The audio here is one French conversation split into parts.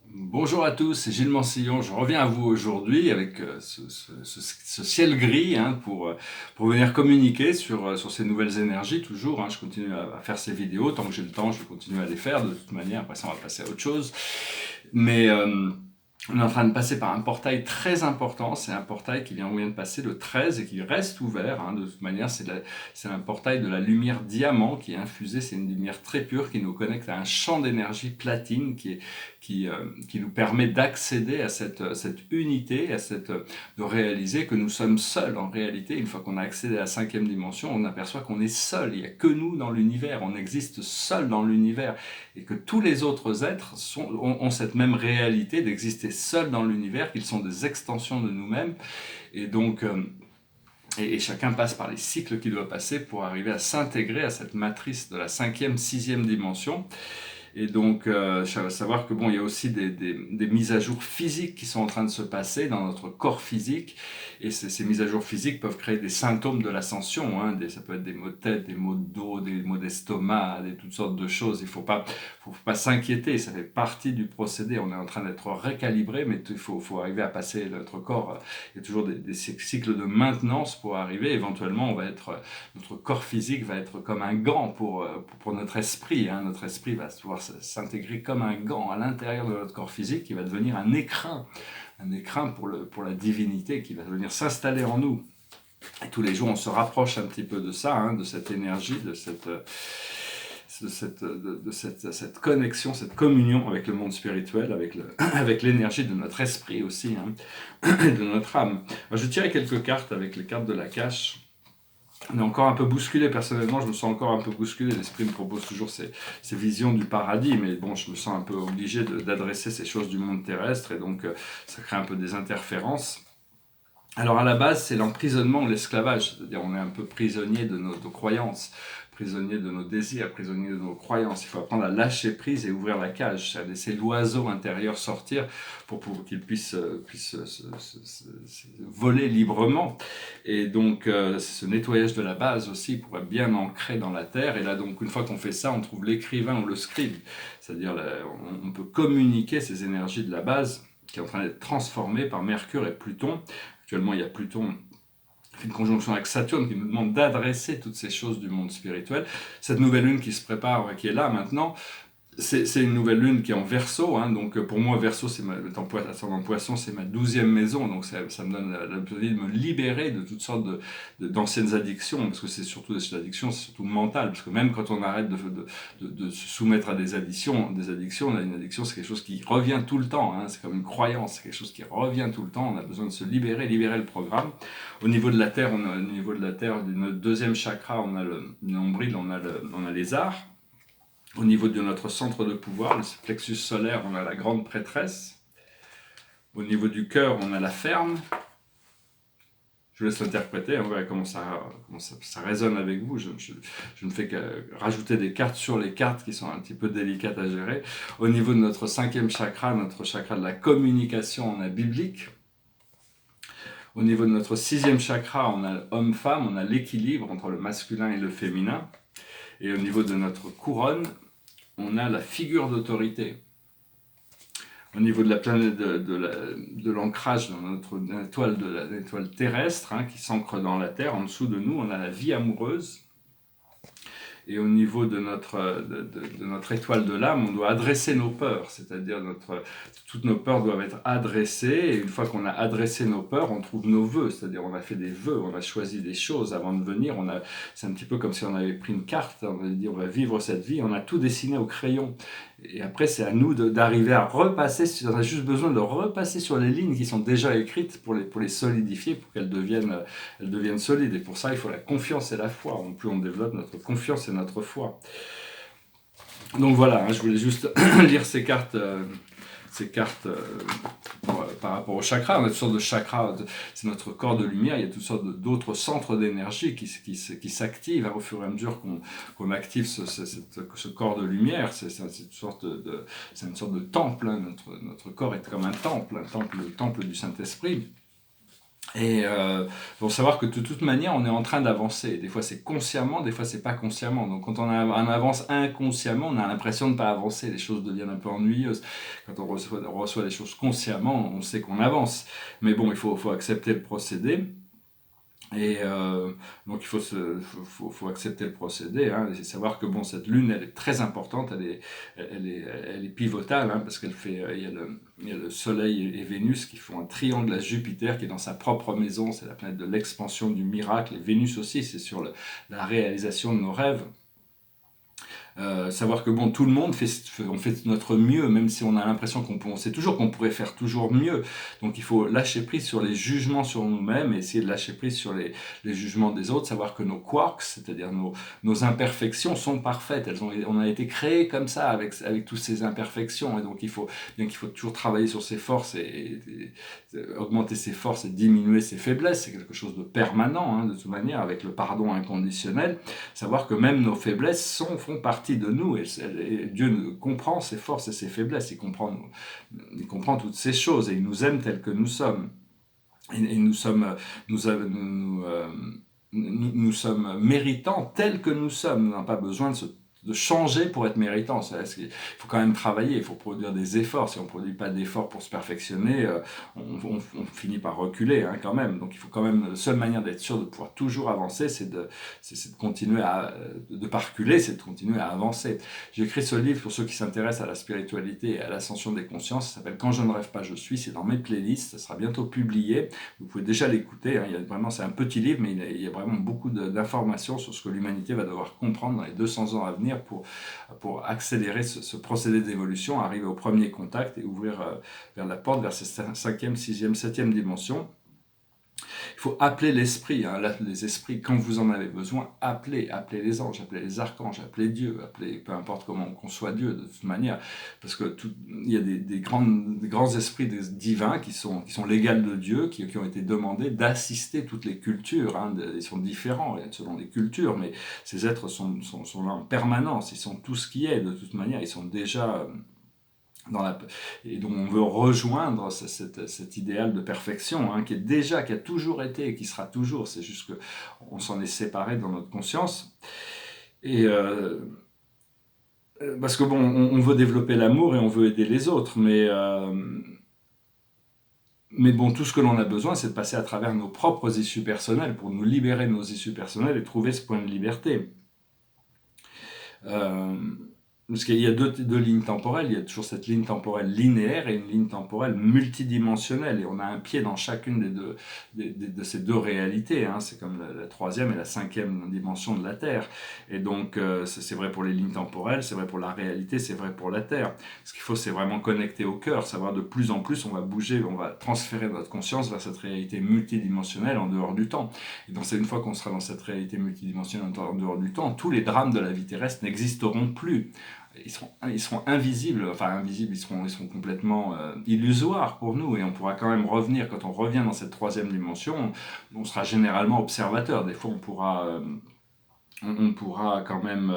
Bonjour à tous, c'est Gilles Mansillon. Je reviens à vous aujourd'hui avec ce ciel gris pour venir communiquer sur ces nouvelles énergies toujours. Je continue à faire ces vidéos, tant que j'ai le temps, je vais continuer à les faire de toute manière. Après ça, on va passer à autre chose. Mais on est en train de passer par un portail très important. C'est un portail on vient de passer le 13 et qui reste ouvert. De toute manière, c'est un portail de la lumière diamant qui est infusée. C'est une lumière très pure qui nous connecte à un champ d'énergie platine qui nous permet d'accéder à cette unité, de réaliser que nous sommes seuls en réalité. Une fois qu'on a accédé à la cinquième dimension, on aperçoit qu'on est seul. Il n'y a que nous dans l'univers. On existe seul dans l'univers et que tous les autres êtres ont cette même réalité d'exister seuls dans l'univers, qu'ils sont des extensions de nous-mêmes. Et donc, et chacun passe par les cycles qu'il doit passer pour arriver à s'intégrer à cette matrice de la cinquième, sixième dimension. Et donc, savoir que il y a aussi des mises à jour physiques qui sont en train de se passer dans notre corps physique. Et ces mises à jour physiques peuvent créer des symptômes de l'ascension. Ça peut être des maux de tête, des maux de dos, des maux d'estomac, toutes sortes de choses. Il faut pas s'inquiéter. Ça fait partie du procédé. On est en train d'être récalibré, mais il faut arriver à passer notre corps. Il y a toujours des cycles de maintenance pour arriver. Éventuellement, notre corps physique va être comme un gant pour notre esprit. Notre esprit va pouvoir s'intégrer comme un gant à l'intérieur de notre corps physique qui va devenir un écrin pour la divinité qui va venir s'installer en nous. Et tous les jours, on se rapproche un petit peu de ça, de cette énergie, de cette connexion, cette communion avec le monde spirituel, avec l'énergie de notre esprit aussi, et de notre âme. Alors, je tirais quelques cartes avec les cartes de l'Akash. On est encore un peu bousculé, personnellement, je me sens encore un peu bousculé. L'esprit me propose toujours ces visions du paradis, mais je me sens un peu obligé d'adresser ces choses du monde terrestre, et donc ça crée un peu des interférences. Alors à la base, c'est l'emprisonnement ou l'esclavage, c'est-à-dire on est un peu prisonnier de nos croyances, prisonnier de nos désirs, prisonnier de nos croyances. Il faut apprendre à lâcher prise et ouvrir la cage, à laisser l'oiseau intérieur sortir pour qu'il puisse voler librement. Et donc ce nettoyage de la base aussi pour être bien ancré dans la terre. Et là donc une fois qu'on fait ça, on trouve l'écrivain ou le scribe, c'est-à-dire on peut communiquer ces énergies de la base qui est en train d'être transformée par Mercure et Pluton. Actuellement, il y a Pluton qui fait une conjonction avec Saturne qui nous demande d'adresser toutes ces choses du monde spirituel. Cette nouvelle lune qui se prépare, qui est là maintenant, c'est une nouvelle lune qui est en Verseau, donc pour moi Verseau, ascendant Poisson, c'est ma 12e maison, donc ça me donne l'envie de me libérer de toutes sortes d'anciennes addictions, parce que c'est surtout des addictions, c'est surtout mental, parce que même quand on arrête de se soumettre à des addictions, là, une addiction c'est quelque chose qui revient tout le temps, c'est comme une croyance, c'est quelque chose qui revient tout le temps, on a besoin de se libérer le programme. Au niveau de la Terre, du notre deuxième chakra, on a le nombril, on a les arts. Au niveau de notre centre de pouvoir, le plexus solaire, on a la grande prêtresse. Au niveau du cœur, on a la ferme. Je vous laisse l'interpréter, on verra comment ça résonne avec vous. Je ne fais que rajouter des cartes sur les cartes qui sont un petit peu délicates à gérer. Au niveau de notre cinquième chakra, notre chakra de la communication, on a biblique. Au niveau de notre sixième chakra, on a homme-femme, on a l'équilibre entre le masculin et le féminin. Et au niveau de notre couronne, on a la figure d'autorité. Au niveau de la planète de l'ancrage dans notre étoile terrestre, qui s'ancre dans la Terre, en dessous de nous, on a la vie amoureuse. Et au niveau de notre étoile de l'âme, on doit adresser nos peurs, c'est-à-dire toutes nos peurs doivent être adressées, et une fois qu'on a adressé nos peurs, on trouve nos vœux, c'est-à-dire on a fait des vœux, on a choisi des choses avant de venir, c'est un petit peu comme si on avait pris une carte, on avait dit on va vivre cette vie, on a tout dessiné au crayon, et après c'est à nous d'arriver à repasser, on a juste besoin de repasser sur les lignes qui sont déjà écrites pour les solidifier, pour qu'elles deviennent solides, et pour ça il faut la confiance et la foi, plus on développe notre confiance et notre foi. Donc voilà, je voulais juste lire ces cartes par rapport au chakra. On a toutes sortes de chakras, c'est notre corps de lumière, il y a toutes sortes d'autres centres d'énergie qui s'activent au fur et à mesure qu'on active ce corps de lumière. C'est une sorte de temple, notre corps est comme un temple, le temple du Saint-Esprit. Et faut savoir que de toute manière, on est en train d'avancer. Des fois, c'est consciemment, des fois, c'est pas consciemment. Donc, quand on avance inconsciemment, on a l'impression de ne pas avancer. Les choses deviennent un peu ennuyeuses. Quand on reçoit les choses consciemment, on sait qu'on avance. Mais bon, faut accepter le procédé. Et donc faut accepter le procédé, hein, et savoir que bon, cette lune, elle est très importante, elle est pivotale, hein, parce qu'elle fait, il y a le Soleil et Vénus qui font un triangle à Jupiter qui est dans sa propre maison, c'est la planète de l'expansion, du miracle, et Vénus aussi, c'est sur la réalisation de nos rêves. Savoir que bon, tout le monde on fait notre mieux, même si on a l'impression on sait toujours qu'on pourrait faire toujours mieux. Donc il faut lâcher prise sur les jugements sur nous-mêmes et essayer de lâcher prise sur les jugements des autres. Savoir que nos quarks, c'est-à-dire nos imperfections, sont parfaites. On a été créés comme ça, avec toutes ces imperfections. Et donc bien qu'il faut toujours travailler sur ses forces et augmenter ses forces et diminuer ses faiblesses. C'est quelque chose de permanent, hein, de toute manière, avec le pardon inconditionnel. Savoir que même nos faiblesses font partie de nous, et Dieu comprend ses forces et ses faiblesses, il comprend toutes ces choses, et il nous aime tels que nous sommes. Et nous sommes méritants tels que nous sommes. Nous n'avons pas besoin de changer pour être méritants. Il faut quand même travailler, il faut produire des efforts. Si on ne produit pas d'efforts pour se perfectionner, on finit par reculer, hein, quand même. Donc il faut quand même, la seule manière d'être sûr de pouvoir toujours avancer, c'est de continuer de pas reculer, c'est de continuer à avancer. J'ai écrit ce livre pour ceux qui s'intéressent à la spiritualité et à l'ascension des consciences. Ça s'appelle Quand je ne rêve pas, je suis. C'est dans mes playlists. Ça sera bientôt publié. Vous pouvez déjà l'écouter, hein. C'est un petit livre, mais il y a vraiment beaucoup d'informations sur ce que l'humanité va devoir comprendre dans les 200 ans à venir pour accélérer ce procédé d'évolution, arriver au premier contact et ouvrir vers la porte, vers ces 5e, 6e, 7e dimensions. Il faut appeler l'esprit, hein, les esprits, quand vous en avez besoin, appelez les anges, appelez les archanges, appelez Dieu, appelez peu importe comment on conçoit Dieu de toute manière, parce que il y a des grands esprits divins qui sont l'égal de Dieu, qui ont été demandés d'assister toutes les cultures, hein, ils sont différents selon les cultures, mais ces êtres sont là en permanence, ils sont tout ce qui est, de toute manière, ils sont déjà et donc on veut rejoindre cet idéal de perfection, hein, qui a toujours été et qui sera toujours. C'est juste qu'on s'en est séparé dans notre conscience. Et parce que bon, on veut développer l'amour et on veut aider les autres, mais bon, tout ce que l'on a besoin, c'est de passer à travers nos propres issues personnelles pour nous libérer de nos issues personnelles et trouver ce point de liberté. Parce qu'il y a deux lignes temporelles, il y a toujours cette ligne temporelle linéaire et une ligne temporelle multidimensionnelle, et on a un pied dans chacune de ces deux réalités, hein. C'est comme la 3e et la 5e dimension de la Terre, et donc c'est vrai pour les lignes temporelles, c'est vrai pour la réalité, c'est vrai pour la Terre. Ce qu'il faut, c'est vraiment connecter au cœur, savoir de plus en plus, on va bouger, on va transférer notre conscience vers cette réalité multidimensionnelle en dehors du temps. Et donc c'est une fois qu'on sera dans cette réalité multidimensionnelle en dehors du temps, tous les drames de la vie terrestre n'existeront plus. Ils seront invisibles, ils seront complètement illusoires pour nous, et on pourra quand même revenir, quand on revient dans cette 3e dimension, on sera généralement observateur. Des fois on pourra quand même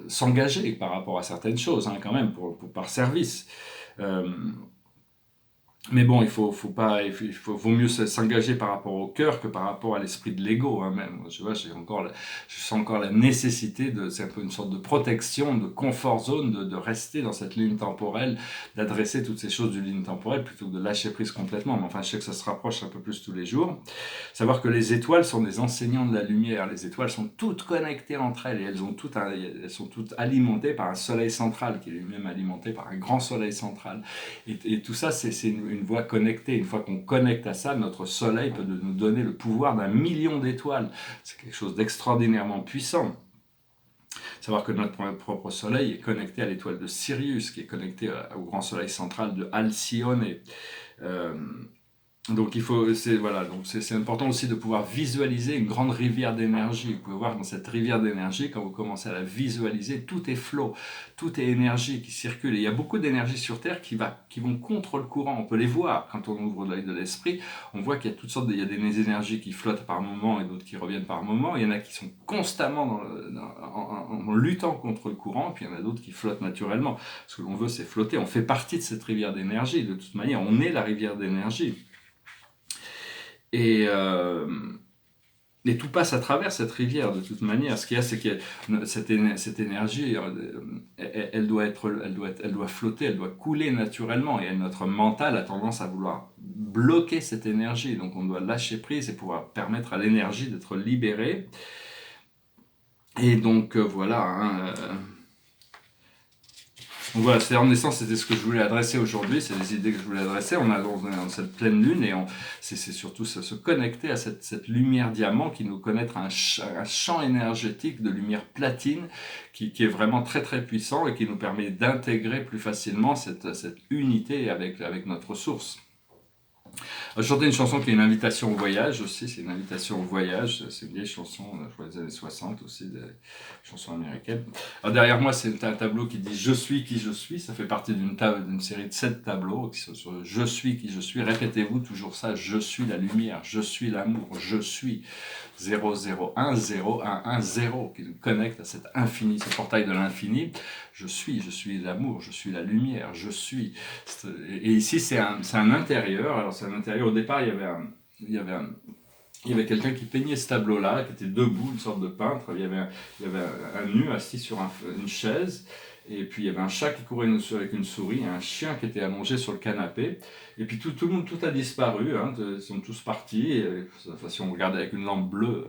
s'engager par rapport à certaines choses, hein, quand même, par service. Mais bon, vaut mieux s'engager par rapport au cœur que par rapport à l'esprit de l'ego, hein, même. Tu vois, je sens encore la nécessité c'est un peu une sorte de protection, de confort zone, de rester dans cette ligne temporelle, d'adresser toutes ces choses d'une ligne temporelle plutôt que de lâcher prise complètement. Mais enfin, je sais que ça se rapproche un peu plus tous les jours. Savoir que les étoiles sont des enseignants de la lumière. Les étoiles sont toutes connectées entre elles, et elles sont toutes alimentées par un soleil central qui est lui-même alimenté par un grand soleil central. Et tout ça, c'est une voie connectée. Une fois qu'on connecte à ça, notre soleil peut nous donner le pouvoir d'1 million d'étoiles. C'est quelque chose d'extraordinairement puissant. Savoir que notre propre soleil est connecté à l'étoile de Sirius, qui est connecté au grand soleil central de Alcyone. Donc voilà, donc c'est important aussi de pouvoir visualiser une grande rivière d'énergie. Vous pouvez voir dans cette rivière d'énergie, quand vous commencez à la visualiser, tout est flow, tout est énergie qui circule. Et il y a beaucoup d'énergie sur Terre qui vont contre le courant. On peut les voir quand on ouvre l'œil de l'esprit. On voit qu'il y a toutes sortes il y a des énergies qui flottent par moment et d'autres qui reviennent par moment. Il y en a qui sont constamment en luttant contre le courant, puis il y en a d'autres qui flottent naturellement. Ce que l'on veut, c'est flotter. On fait partie de cette rivière d'énergie. De toute manière, on est la rivière d'énergie. Et, euh, et tout passe à travers cette rivière de toute manière. Ce qu'il y a, c'est que cette énergie, elle doit flotter, elle doit couler naturellement. Et notre mental a tendance à vouloir bloquer cette énergie. Donc on doit lâcher prise et pouvoir permettre à l'énergie d'être libérée. Et donc voilà. Donc voilà, c'est en essence, c'était ce que je voulais adresser aujourd'hui, c'est les idées que je voulais adresser. On a dans cette pleine lune et c'est surtout se connecter à cette lumière diamant qui nous connecte à un champ énergétique de lumière platine qui est vraiment très très puissant et qui nous permet d'intégrer plus facilement cette unité avec notre source. Je chantais une chanson qui est une invitation au voyage aussi, c'est une invitation au voyage, c'est une vieille chanson, je crois des années 60 aussi, des chansons américaines. Alors derrière moi, c'est un tableau qui dit « Je suis qui je suis », ça fait partie d'une série de 7 tableaux qui sont sur « Je suis qui je suis », répétez-vous toujours ça, « Je suis la lumière, je suis l'amour, je suis ». 00110 qui nous connecte à cet infini, ce portail de l'infini. Je suis l'amour, je suis la lumière, je suis. Et ici, c'est un intérieur. Alors, c'est un intérieur. Au départ, il y avait quelqu'un qui peignait ce tableau-là, qui était debout, une sorte de peintre. Il y avait un nu assis sur une chaise. Et puis il y avait un chat qui courait avec une souris, un chien qui était allongé sur le canapé. Et puis tout le monde, tout a disparu, ils sont tous partis. Et, enfin, si on regarde avec une lampe bleue,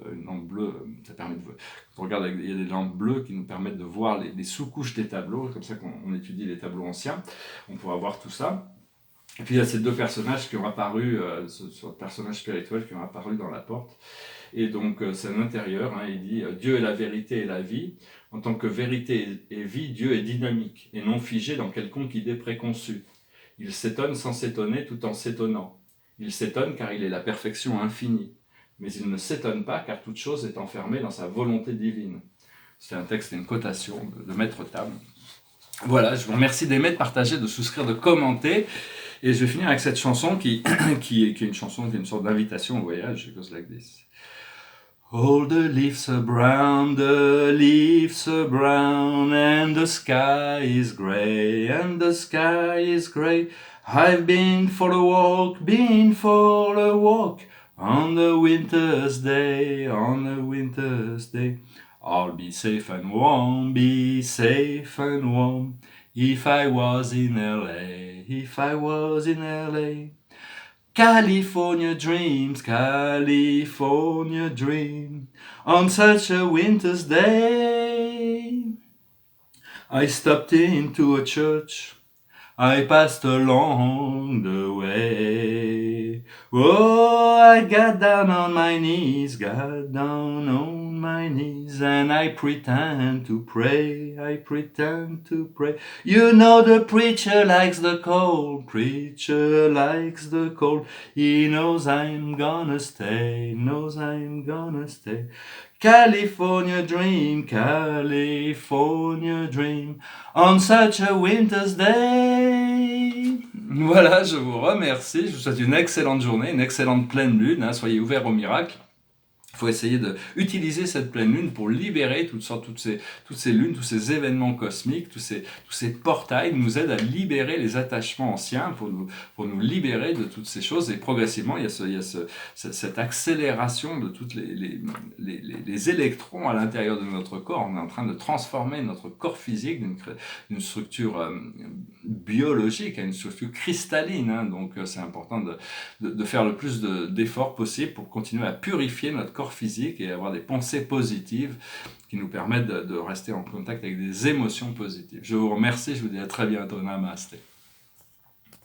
ça permet de voir. Quand on regarde il y a des lampes bleues qui nous permettent de voir les sous-couches des tableaux, comme ça qu'on étudie les tableaux anciens, on pourra voir tout ça. Et puis il y a ces deux personnages qui ont apparu, ce personnage spirituel qui ont apparu dans la porte. Et donc c'est un intérieur, il dit « Dieu est la vérité et la vie ». En tant que vérité et vie, Dieu est dynamique et non figé dans quelconque idée préconçue. Il s'étonne sans s'étonner tout en s'étonnant. Il s'étonne car il est la perfection infinie. Mais il ne s'étonne pas car toute chose est enfermée dans sa volonté divine. C'est un texte et une cotation de Maître Tam. Voilà, je vous remercie d'aimer, de partager, de souscrire, de commenter. Et je vais finir avec cette chanson qui est une chanson, qui est une sorte d'invitation au voyage. It goes like this. All the leaves are brown, and the sky is grey, I've been for a walk, on the winter's day, I'll be safe and warm, if I was in LA. California dreams, on such a winter's day. I stopped into a church, I passed along the way. Oh, I got down on my knees, and I pretend to pray, You know the preacher likes the cold, He knows I'm gonna stay, California dream, on such a winter's day. Voilà, je vous remercie, je vous souhaite une excellente journée, une excellente pleine lune, soyez ouverts au miracle. Il faut essayer d'utiliser cette pleine lune pour libérer toutes ces lunes, tous ces événements cosmiques, tous ces portails nous aident à libérer les attachements anciens, pour nous libérer de toutes ces choses. Et progressivement, il y a cette accélération de tous les électrons à l'intérieur de notre corps. On est en train de transformer notre corps physique d'une structure biologique à une structure cristalline. Donc c'est important de faire le plus d'efforts possible pour continuer à purifier notre corps physique et avoir des pensées positives qui nous permettent de rester en contact avec des émotions positives. Je vous remercie, je vous dis à très bientôt. Namaste.